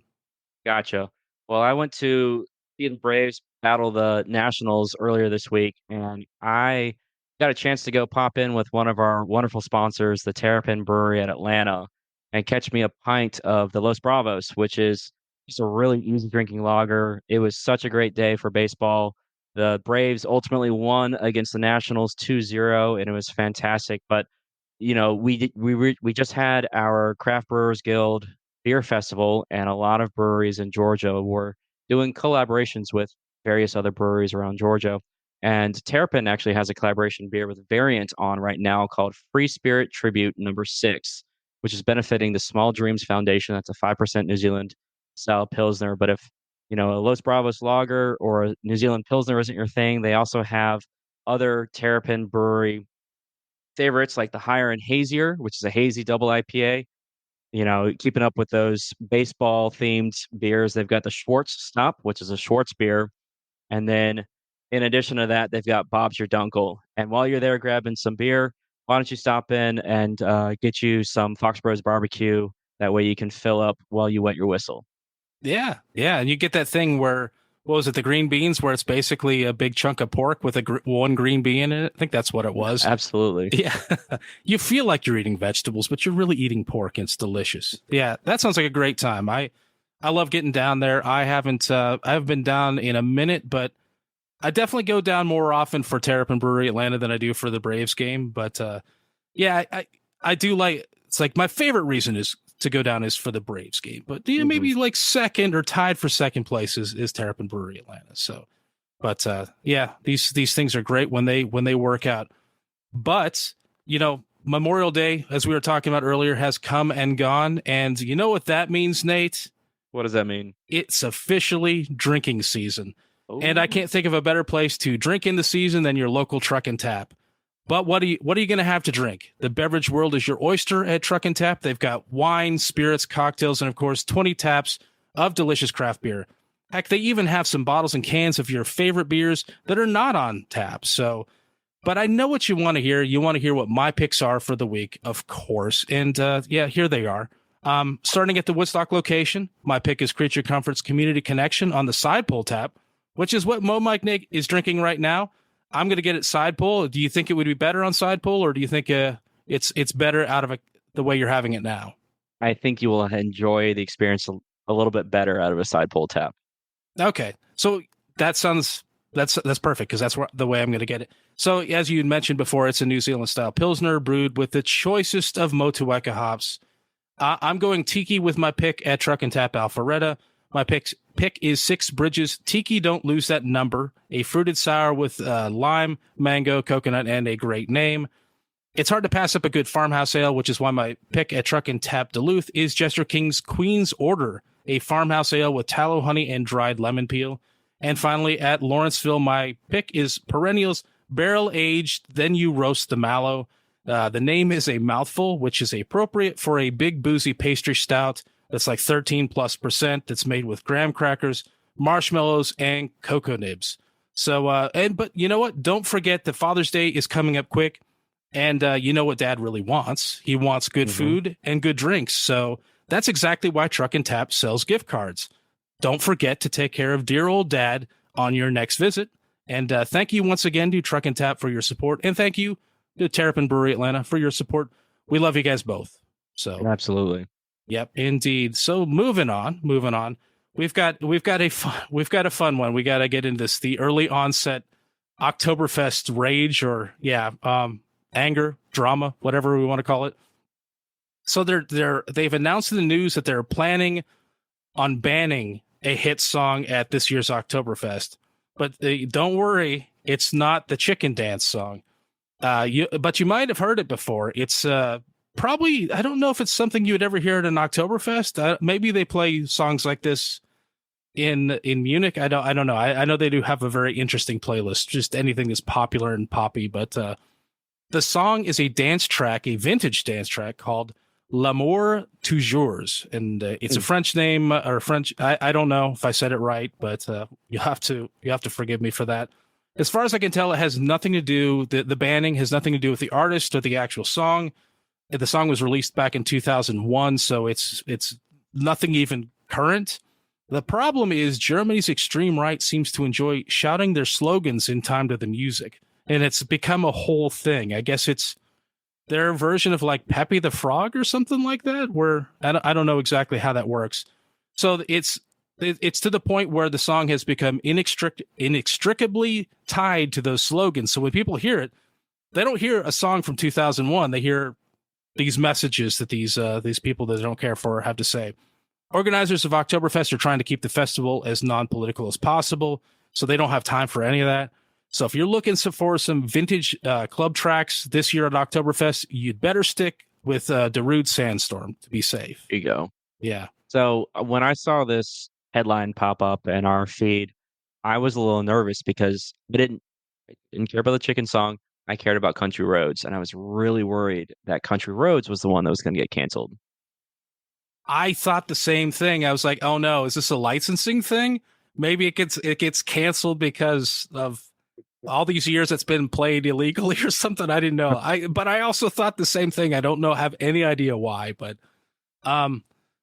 Gotcha. Well, I went to see the Braves battle the Nationals earlier this week, and I got a chance to go pop in with one of our wonderful sponsors, the Terrapin Brewery at Atlanta, and catch me a pint of the Los Bravos, which is just a really easy drinking lager. It was such a great day for baseball. The Braves ultimately won against the Nationals 2-0, and it was fantastic. But we just had our Craft Brewers Guild beer festival, and a lot of breweries in Georgia were doing collaborations with various other breweries around Georgia. And Terrapin actually has a collaboration beer with a variant on right now called Free Spirit Tribute Number 6, which is benefiting the Small Dreams Foundation. That's a 5% New Zealand style Pilsner. But if, a Los Bravos lager or a New Zealand Pilsner isn't your thing, they also have other Terrapin brewery favorites like the Higher and Hazier, which is a hazy double IPA. Keeping up with those baseball themed beers. They've got the Schwartz Stop, which is a Schwartz beer. And then in addition to that, they've got Bob's Your Dunkel. And while you're there grabbing some beer, why don't you stop in and get you some Foxborough's barbecue? That way you can fill up while you wet your whistle. Yeah, yeah, and you get that thing where what was it, the green beans, where it's basically a big chunk of pork with one green bean in it. I think that's what it was. Absolutely. Yeah, you feel like you're eating vegetables, but you're really eating pork, and it's delicious. Yeah, that sounds like a great time. I love getting down there. I've been down in a minute, but I definitely go down more often for Terrapin Brewery Atlanta than I do for the Braves game. But yeah, I do like. It's like my favorite reason is to go down is for the Braves game. But yeah, maybe like second or tied for second place is Terrapin Brewery Atlanta. So, but yeah, these things are great when they work out. But Memorial Day, as we were talking about earlier, has come and gone, and you know what that means, Nate? What does that mean? It's officially drinking season. Ooh. And I can't think of a better place to drink in the season than your local Truck and Tap. But what are you going to have to drink? The beverage world is your oyster at Truck and Tap. They've got wine, spirits, cocktails, and of course 20 taps of delicious craft beer. Heck, they even have some bottles and cans of your favorite beers that are not on tap. So, but I know what you want to hear. You want to hear what my picks are for the week, of course. And yeah, here they are. Starting at the Woodstock location, my pick is Creature Comforts Community Connection on the side pull tap, which is what Mo Mike Nick is drinking right now. I'm going to get it side pull. Do you think it would be better on side pull, or do you think it's better out of the way you're having it now? I think you will enjoy the experience a little bit better out of a side pull tap. Okay, so that's perfect because that's the way I'm going to get it. So as you mentioned before, it's a New Zealand style Pilsner brewed with the choicest of Motueka hops. I'm going Tiki with my pick at Truck and Tap Alpharetta. My pick is Six Bridges Tiki. Don't lose that number. A fruited sour with lime, mango, coconut, and a great name. It's hard to pass up a good farmhouse ale, which is why my pick at Truck and Tap Duluth is Jester King's Queen's Order, a farmhouse ale with tallow, honey, and dried lemon peel. And finally, at Lawrenceville, my pick is Perennials Barrel Aged, Then You Roast the Mallow. The name is a mouthful, which is appropriate for a big boozy pastry stout that's like 13+%. That's made with graham crackers, marshmallows, and cocoa nibs. So, but you know what? Don't forget that Father's Day is coming up quick. And you know what Dad really wants? He wants good food and good drinks. So that's exactly why Truck and Tap sells gift cards. Don't forget to take care of dear old Dad on your next visit. And thank you once again to Truck and Tap for your support. And thank you to Terrapin Brewery Atlanta for your support. We love you guys both. So absolutely. Yep, indeed. So moving on. We've got a fun one. We got to get into this, the early onset Oktoberfest rage, or anger, drama, whatever we want to call it. So they've announced in the news that they're planning on banning a hit song at this year's Oktoberfest. But don't worry, it's not the chicken dance song. But you might have heard it before. It's probably, I don't know if it's something you would ever hear at an Oktoberfest. Maybe they play songs like this in Munich. I don't know. I know they do have a very interesting playlist, just anything that's popular and poppy. But the song is a dance track, a vintage dance track called L'amour toujours, and it's a French name or French. I don't know if I said it right, but you have to forgive me for that. As far as I can tell, it has nothing to do. The banning has nothing to do with the artist or the actual song. The song was released back in 2001, so it's nothing even current. The problem is Germany's extreme right seems to enjoy shouting their slogans in time to the music, and it's become a whole thing. I guess it's their version of like Peppy the Frog or something like that, where I don't know exactly how that works. So it's to the point where the song has become inextricably tied to those slogans. So when people hear it, they don't hear a song from 2001. They hear these messages that these people that they don't care for have to say. Organizers of Oktoberfest are trying to keep the festival as non-political as possible, so they don't have time for any of that. So if you're looking for some vintage club tracks this year at Oktoberfest, you'd better stick with Darude Sandstorm to be safe. There you go. Yeah. So when I saw this headline pop up in our feed, I was a little nervous because I didn't care about the chicken song. I cared about Country Roads, and I was really worried that Country Roads was the one that was going to get canceled. I thought the same thing. I was like, "Oh no, is this a licensing thing? Maybe it gets canceled because of all these years it's been played illegally or something. I didn't know. But I also thought the same thing. I don't know, have any idea why, but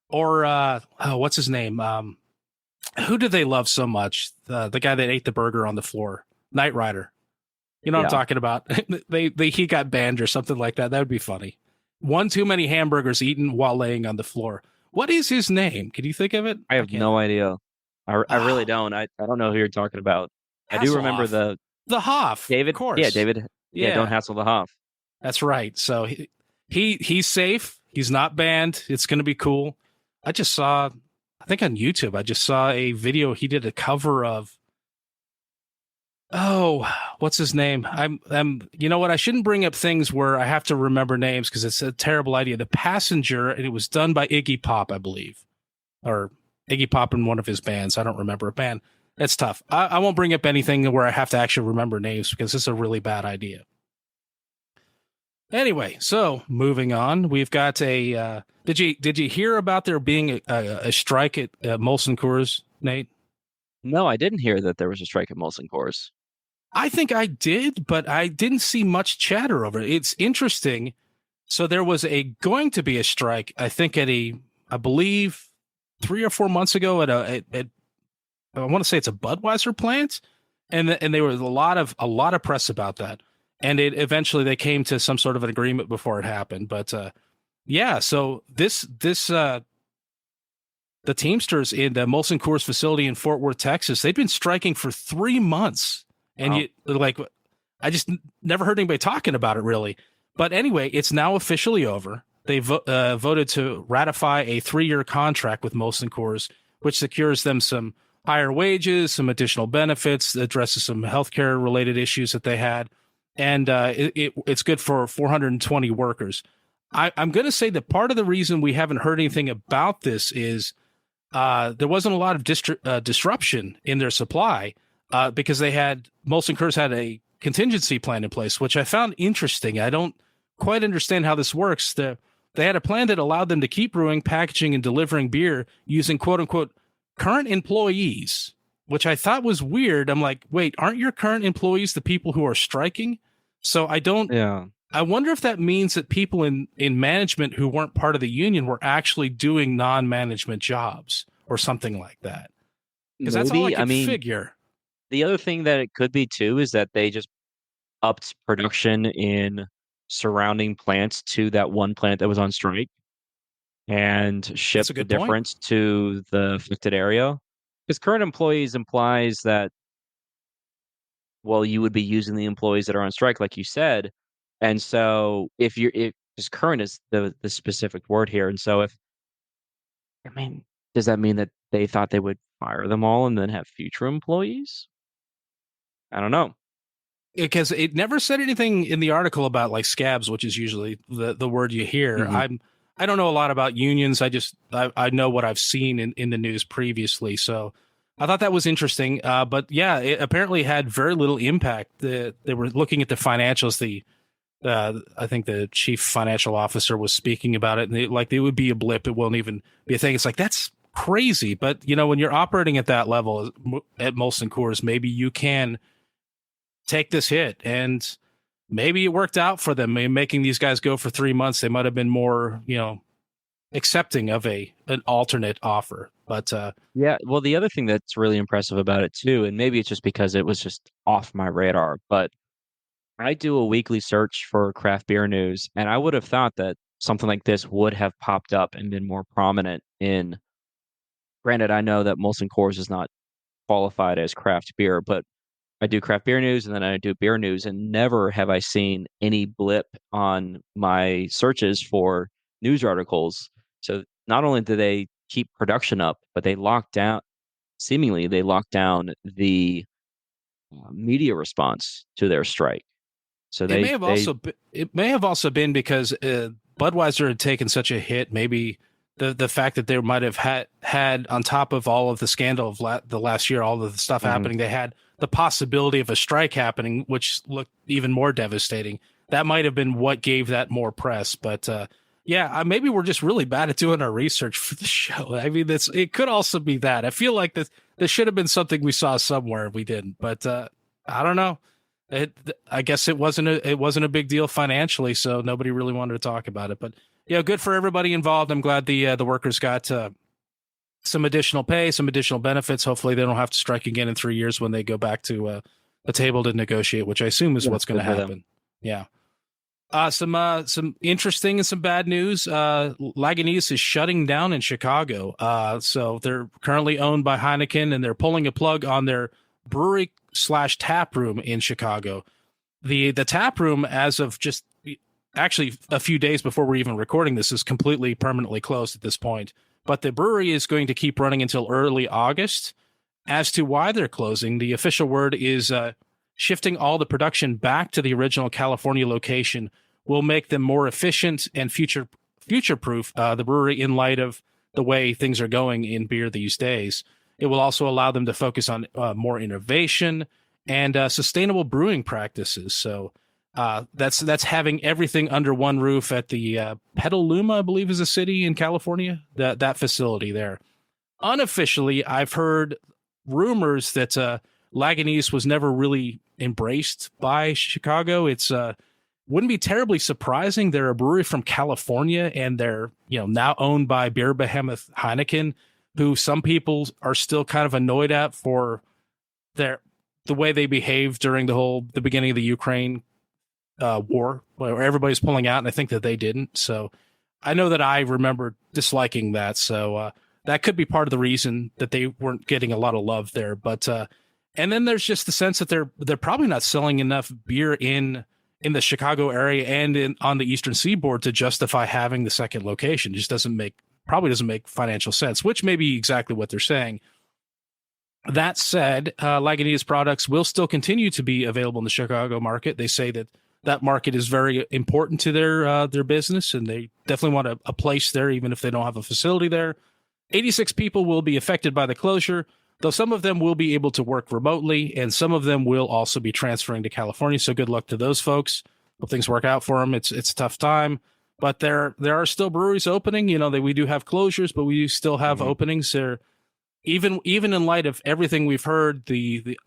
what's his name? Who do they love so much? The guy that ate the burger on the floor, Knight Rider. You know what I'm talking about? He got banned or something like that. That would be funny. One too many hamburgers eaten while laying on the floor. What is his name? Can you think of it? I have no idea. I really don't. I don't know who you're talking about. I do remember Hasselhoff. The Hoff, David. of course. Yeah, David. Yeah, don't hassle the Hoff. That's right. So he's safe. He's not banned. It's going to be cool. I think on YouTube, I just saw a video. He did a cover of, what's his name? You know what? I shouldn't bring up things where I have to remember names because it's a terrible idea. The Passenger, and it was done by Iggy Pop, I believe, or Iggy Pop in one of his bands. I don't remember a band. That's tough. I won't bring up anything where I have to actually remember names because it's a really bad idea. Anyway, so moving on, we've got a. Did you hear about there being a strike at Molson-Coors, Nate? No, I didn't hear that there was a strike at Molson-Coors. I think I did, but I didn't see much chatter over it. It's interesting. So there was going to be a strike, I think I believe 3 or 4 months ago at I want to say it's a Budweiser plant, and there was a lot of press about that, and eventually they came to some sort of an agreement before it happened. But yeah, so the Teamsters in the Molson Coors facility in Fort Worth, Texas, they've been striking for 3 months. And I just never heard anybody talking about it really. But anyway, it's now officially over. They voted to ratify a 3-year contract with Molson Coors, which secures them some higher wages, some additional benefits, addresses some healthcare related issues that they had. And it's good for 420 workers. I'm going to say that part of the reason we haven't heard anything about this is there wasn't a lot of disruption in their supply. Because Molson Coors had a contingency plan in place, which I found interesting. I don't quite understand how this works. They had a plan that allowed them to keep brewing, packaging, and delivering beer using quote unquote current employees, which I thought was weird. I'm like, wait, aren't your current employees the people who are striking? So I wonder if that means that people in management who weren't part of the union were actually doing non-management jobs or something like that. Because that's all I can figure. The other thing that it could be too is that they just upped production in surrounding plants to that one plant that was on strike and shipped the difference to the affected area. Because current employees implies that, well, you would be using the employees that are on strike, like you said. And so because current is the specific word here. And so does that mean that they thought they would fire them all and then have future employees? I don't know. Because it never said anything in the article about like scabs, which is usually the word you hear. Mm-hmm. I don't know a lot about unions. I know what I've seen in the news previously. So I thought that was interesting. But yeah, it apparently had very little impact. They were looking at the financials. I think the chief financial officer was speaking about it, and it would be a blip. It won't even be a thing. It's like, that's crazy. But when you're operating at that level at Molson Coors, maybe you can take this hit, and maybe it worked out for them. Making these guys go for 3 months, they might have been more, accepting of an alternate offer. But yeah, well, the other thing that's really impressive about it too, and maybe it's just because it was just off my radar, but I do a weekly search for craft beer news, and I would have thought that something like this would have popped up and been more prominent in. Granted, I know that Molson Coors is not qualified as craft beer, but I do craft beer news and then I do beer news, and never have I seen any blip on my searches for news articles. So not only do they keep production up, but they lock down the media response to their strike. So it may have also been because Budweiser had taken such a hit. Maybe the fact that they might have had on top of all of the scandal of the last year, all of the stuff happening, they had the possibility of a strike happening, which looked even more devastating. That might have been what gave that more press. But yeah, maybe we're just really bad at doing our research for the show. I mean, it could also be that. I feel like this should have been something we saw somewhere. We didn't, but I don't know. I guess it wasn't a big deal financially, so nobody really wanted to talk about it. But yeah, good for everybody involved. I'm glad the workers got some additional pay, some additional benefits. Hopefully, they don't have to strike again in 3 years when they go back to a table to negotiate, which I assume is what's going to happen. Yeah. Some interesting and some bad news. Lagunitas is shutting down in Chicago. So they're currently owned by Heineken, and they're pulling a plug on their brewery / tap room in Chicago. The tap room, as of just actually a few days before we're even recording this, is completely permanently closed at this point. But the brewery is going to keep running until early August. As to why they're closing, the official word is shifting all the production back to the original California location will make them more efficient and future-proof the brewery in light of the way things are going in beer these days. It will also allow them to focus on more innovation and sustainable brewing practices. So that's having everything under one roof at the Petaluma, I believe, is a city in California. That facility there. Unofficially, I've heard rumors that Lagunitas was never really embraced by Chicago. It's wouldn't be terribly surprising. They're a brewery from California, and they're now owned by beer behemoth Heineken, who some people are still kind of annoyed at for the way they behaved during the beginning of the Ukraine war, where everybody's pulling out, and I think that they didn't. So I know that I remember disliking that. So that could be part of the reason that they weren't getting a lot of love there. But and then there's just the sense that they're probably not selling enough beer in the Chicago area and on the Eastern Seaboard to justify having the second location. It just probably doesn't make financial sense, which may be exactly what they're saying. That said, Lagunitas products will still continue to be available in the Chicago market. They say that market is very important to their business, and they definitely want a place there, even if they don't have a facility there. 86 people will be affected by the closure, though some of them will be able to work remotely, and some of them will also be transferring to California. So good luck to those folks. Hope things work out for them. It's a tough time, but there are still breweries opening. We do have closures, but we still have openings there. Even in light of everything we've heard,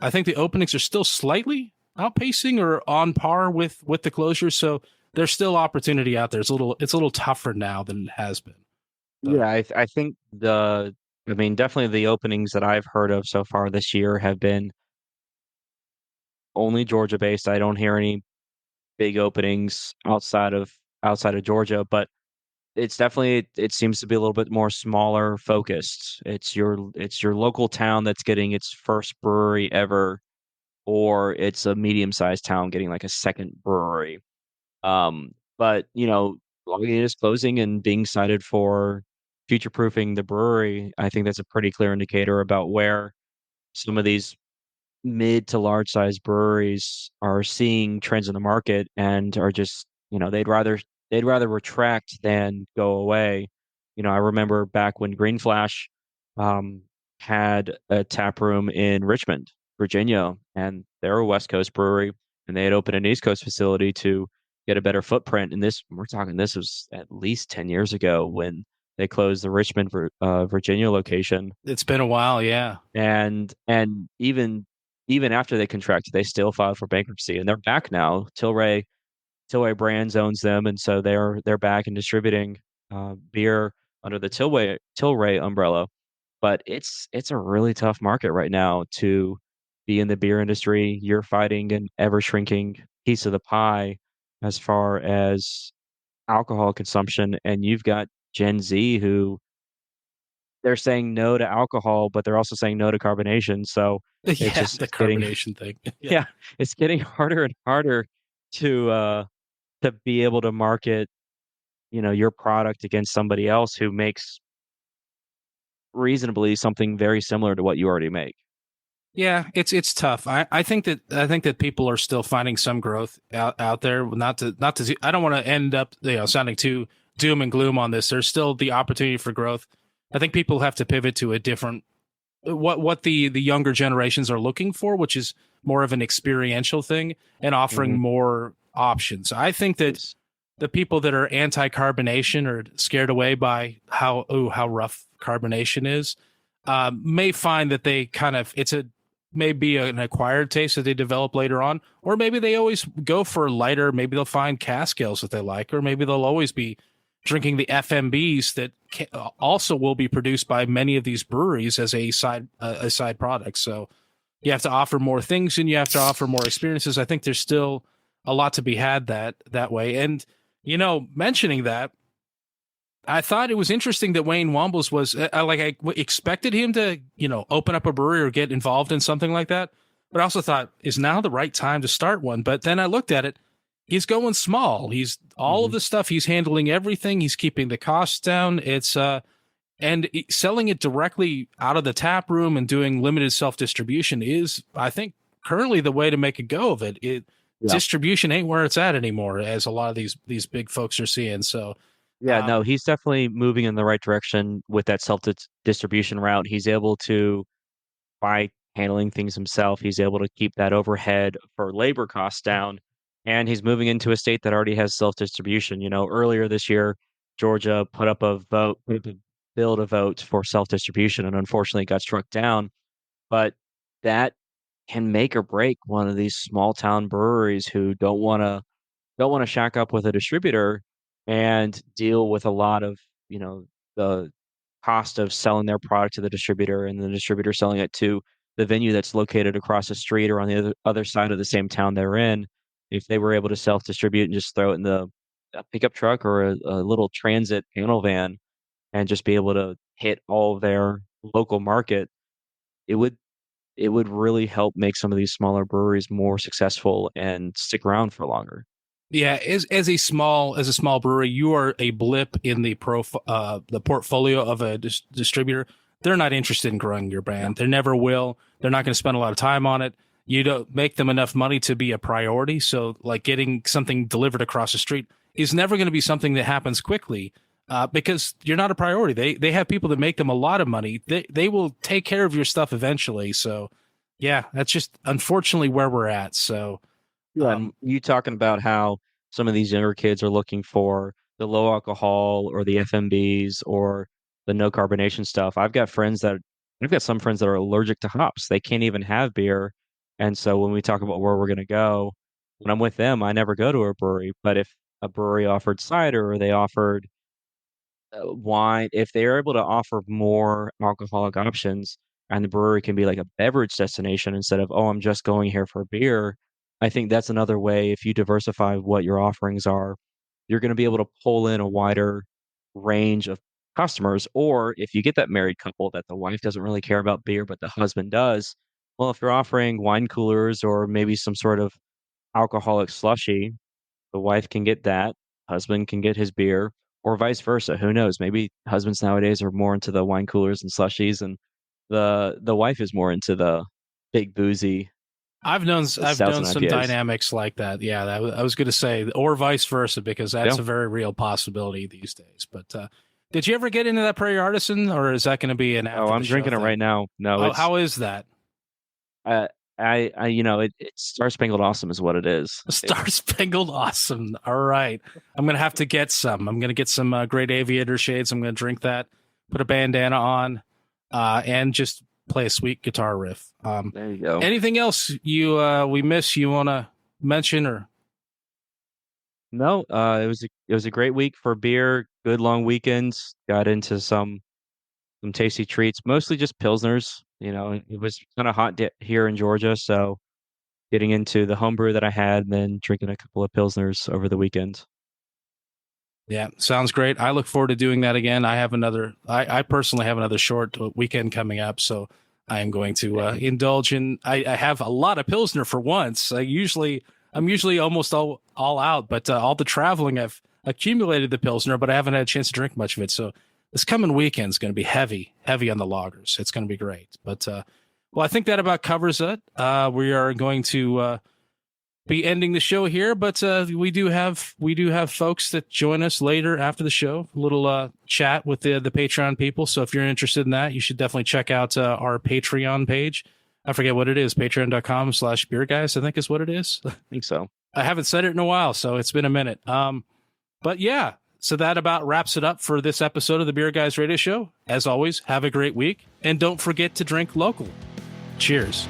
I think the openings are still slightly outpacing or on par with the closures. So there's still opportunity out there. It's a little tougher now than it has been. Yeah, I think definitely the openings that I've heard of so far this year have been only Georgia based. I don't hear any big openings outside of Georgia, but it's definitely, it seems to be a little bit more smaller focused. It's your local town that's getting its first brewery ever, or it's a medium-sized town getting like a second brewery. But Lagunitas is closing and being cited for future-proofing the brewery. I think that's a pretty clear indicator about where some of these mid to large size breweries are seeing trends in the market and are just, they'd rather retract than go away. I remember back when Green Flash had a tap room in Richmond, Virginia, and they're a West Coast brewery, and they had opened an East Coast facility to get a better footprint. And this was at least 10 years ago when they closed the Richmond, Virginia location. It's been a while, yeah. And even after they contracted, they still filed for bankruptcy, and they're back now. Tilray Brands owns them, and so they're back and distributing beer under the Tilray umbrella. But it's a really tough market right now to be in the beer industry. You're fighting an ever shrinking piece of the pie as far as alcohol consumption, and you've got Gen Z who they're saying no to alcohol, but they're also saying no to carbonation. So it's just the carbonation thing. Yeah, it's getting harder and harder to be able to market, your product against somebody else who makes reasonably something very similar to what you already make. Yeah, it's tough. I think that people are still finding some growth out there. Not to I don't want to end up sounding too doom and gloom on this. There's still the opportunity for growth. I think people have to pivot to a different what the younger generations are looking for, which is more of an experiential thing and offering more options. I think that the people that are anti-carbonation or scared away by how rough carbonation is may find that they kind of may be an acquired taste that they develop later on, or maybe they always go for lighter. Maybe they'll find cask ales that they like, or maybe they'll always be drinking the FMBs that also will be produced by many of these breweries as a side product. So you have to offer more things and you have to offer more experiences. I think there's still a lot to be had that way. And, mentioning that, I thought it was interesting that Wayne Wambles was I expected him to, open up a brewery or get involved in something like that. But I also thought, is now the right time to start one? But then I looked at it. He's going small. He's all of the stuff. He's handling everything. He's keeping the costs down. It's selling it directly out of the tap room and doing limited self-distribution is, I think, currently the way to make a go of it. Distribution ain't where it's at anymore, as a lot of these big folks are seeing. So no, he's definitely moving in the right direction with that self-distribution route. He's able to, by handling things himself, he's able to keep that overhead for labor costs down. And he's moving into a state that already has self-distribution. Earlier this year, Georgia put up a bill to vote for self-distribution, and unfortunately got struck down. But that can make or break one of these small town breweries who don't want to shack up with a distributor and deal with a lot of, the cost of selling their product to the distributor and the distributor selling it to the venue that's located across the street or on the other side of the same town they're in. If they were able to self-distribute and just throw it in a pickup truck or a little transit panel van and just be able to hit all of their local market, it would really help make some of these smaller breweries more successful and stick around for longer. Yeah, as a small brewery, you are a blip in the portfolio of a distributor. They're not interested in growing your brand. They never will. They're not going to spend a lot of time on it. You don't make them enough money to be a priority. So like getting something delivered across the street is never going to be something that happens quickly because you're not a priority. They have people that make them a lot of money. They will take care of your stuff eventually. So yeah, that's just unfortunately where we're at. So and you talking about how some of these younger kids are looking for the low alcohol or the FMBs or the no carbonation stuff. I've got some friends that are allergic to hops. They can't even have beer. And so when we talk about where we're going to go, when I'm with them, I never go to a brewery. But if a brewery offered cider or they offered wine, if they're able to offer more alcoholic options and the brewery can be like a beverage destination instead of, oh, I'm just going here for beer, I think that's another way. If you diversify what your offerings are, you're going to be able to pull in a wider range of customers. Or if you get that married couple that the wife doesn't really care about beer, but the husband does, well, if you're offering wine coolers or maybe some sort of alcoholic slushy, the wife can get that, husband can get his beer, or vice versa. Who knows? Maybe husbands nowadays are more into the wine coolers and slushies, and the wife is more into the big boozy. I've known some IPAs. dynamics like that. Yeah, I was going to say, or vice versa, because that's a very real possibility these days. But did you ever get into that Prairie Artisan, or is that going to be an after? Oh, I'm drinking it right now. No, how is that? It's Star Spangled Awesome is what it is. Star Spangled Awesome. All right. I'm going to have to get some. I'm going to get some Great Aviator shades. I'm going to drink that, put a bandana on, and just play a sweet guitar riff. There you go. Anything else we miss you want to mention or? No, it was a great week for beer. Good long weekends. Got into some tasty treats, mostly just pilsners. It was kind of hot here in Georgia, so getting into the homebrew that I had, and then drinking a couple of pilsners over the weekend. Yeah, sounds great. I look forward to doing that again. I personally have another short weekend coming up, so I am going to indulge in. I have a lot of pilsner for once. I'm usually almost all out, but all the traveling I've accumulated the pilsner, but I haven't had a chance to drink much of it. So this coming weekend is going to be heavy on the lagers. It's going to be great. But I think that about covers it. We are going to be ending the show here, but we do have folks that join us later after the show. A little chat with the Patreon people. So if you're interested in that, you should definitely check out our Patreon page. I forget what it is. Patreon.com/beerguys, I think is what it is. I think so. I haven't said it in a while, so it's been a minute. But yeah, so that about wraps it up for this episode of the Beer Guys Radio Show. As always, have a great week, and don't forget to drink local. Cheers.